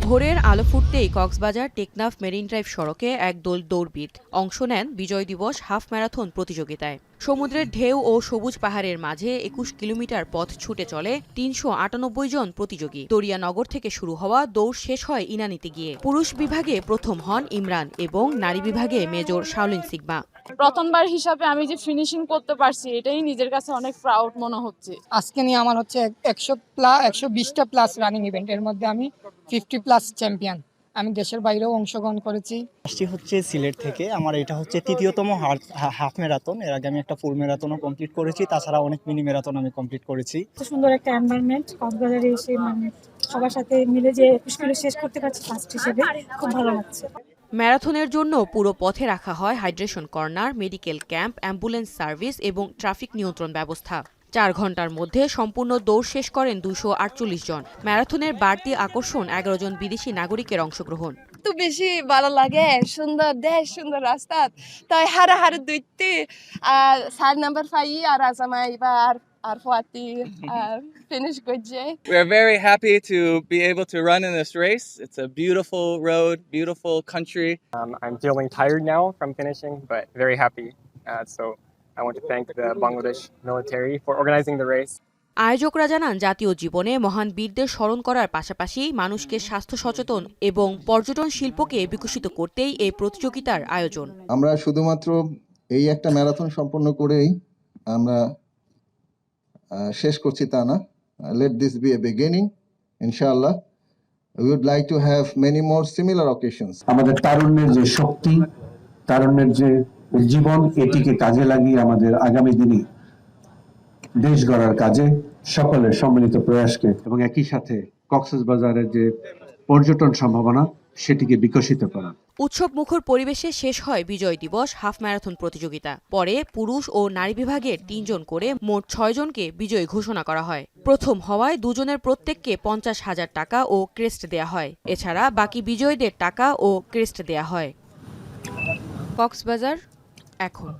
ভোরের আলো ফুটতেই Cox's Bazar Teknaf marine drive সড়কে একদল দৌড়বিদ অংশ নেন বিজয় দিবস হাফ ম্যারাথন প্রতিযোগিতায়। সমুদ্রের ঢেউ ও সবুজ পাহাড়ের মাঝে ২১ কিলোমিটার পথ ছুটে চলে ৩৯৮ জন প্রতিযোগী। দরিয়ানগর থেকে শুরু হওয়া দৌড় শেষ হয় ইনানীতে গিয়ে। পুরুষ বিভাগে প্রথম হন ইমরান এবং নারী বিভাগে মেজর শাওলিন সিগমা। প্রথমবার হিসাবে আমি যে ফিনিশিং করতে পারছি এটাই নিজের কাছে অনেক প্রাউড মনে হচ্ছে। আজকে নিয়ে আমার হচ্ছে 120টা প্লাস রানিং ইভেন্ট, এর মধ্যে আমি 50 প্লাস চ্যাম্পিয়ন। আমি দেশের বাইরেও অংশগ্রহণ করেছি। আসছি হচ্ছে সিলেট থেকে। আমার এটা হচ্ছে তৃতীয়তম হাফ ম্যারাথন। এর আগে আমি একটা ফুল ম্যারাথনও কমপ্লিট করেছি, তাছাড়া অনেক মিনি ম্যারাথন আমি কমপ্লিট করেছি। সুন্দর একটা এনভায়রনমেন্ট, কক্সবাজারে এসে সবার সাথে মিলে যে 21 কিলো শেষ করতে পারছি ফার্স্ট হিসেবে, খুব ভালো লাগছে। ম্যারাথনের জন্য পুরো পথে রাখা হয় hydration corner, medical camp, ambulance service এবং ট্রাফিক নিয়ন্ত্রণ ব্যবস্থা। ৪ ঘন্টার মধ্যে সম্পূর্ণ দৌড় শেষ করেন ২৪৮ জন। ম্যারাথনের বাড়তি আকর্ষণ ১১ জন বিদেশি নাগরিকের অংশগ্রহণ। তো বেশি ভালো লাগে, সুন্দর দেশ, সুন্দর রাস্তা, তাই হারা দুইটি সার নাম্বার ফাই আর আজামাই আর ফুয়াতি finish করছে। We're very happy to be able to run in this race. It's a beautiful road, beautiful country. I'm feeling tired now from finishing, but very happy. So I want to thank the Bangladesh military for organizing the race. আয়োজকরা জানান, জাতীয় জীবনে মহান বীরদের স্মরণ করার পাশাপাশি মানুষকে স্বাস্থ্য সচেতন এবং পর্যটন শিল্পকে বিকশিত করতেই এই প্রতিযোগিতার আয়োজন। আমরা শুধুমাত্র এই একটা ম্যারাথন সম্পন্ন করেই আমরা শেষ করছি তা না। Let this be a beginning. Inshallah, we would like to have many more similar occasions. আমাদের তারুণ্যের যে শক্তি, তারুণ্যের যে জীবন, এটিকে কাজে লাগিয়ে আমাদের আগামী দিনে দেশ গড়ার কাজে সকলের সম্মিলিত প্রয়াসকে এবং একই সাথে কক্সবাজারের যে পর্যটন সম্ভাবনা সেটিকে বিকশিত করা। উৎসব মুখর পরিবেশে শেষ হয় বিজয় দিবস হাফ ম্যারাথন প্রতিযোগিতা। পরে পুরুষ ও নারী বিভাগের ৩ জন করে মোট ৬ জনকে বিজয়ী ঘোষণা করা হয়। প্রথম হওয়ায় দুজনের প্রত্যেককে ৫০,০০০ টাকা ও ক্রেস্ট দেয়া হয়। এছাড়া বাকি বিজয়ীদের টাকা ও ক্রেস্ট দেয়া হয়। কক্সবাজার এখন।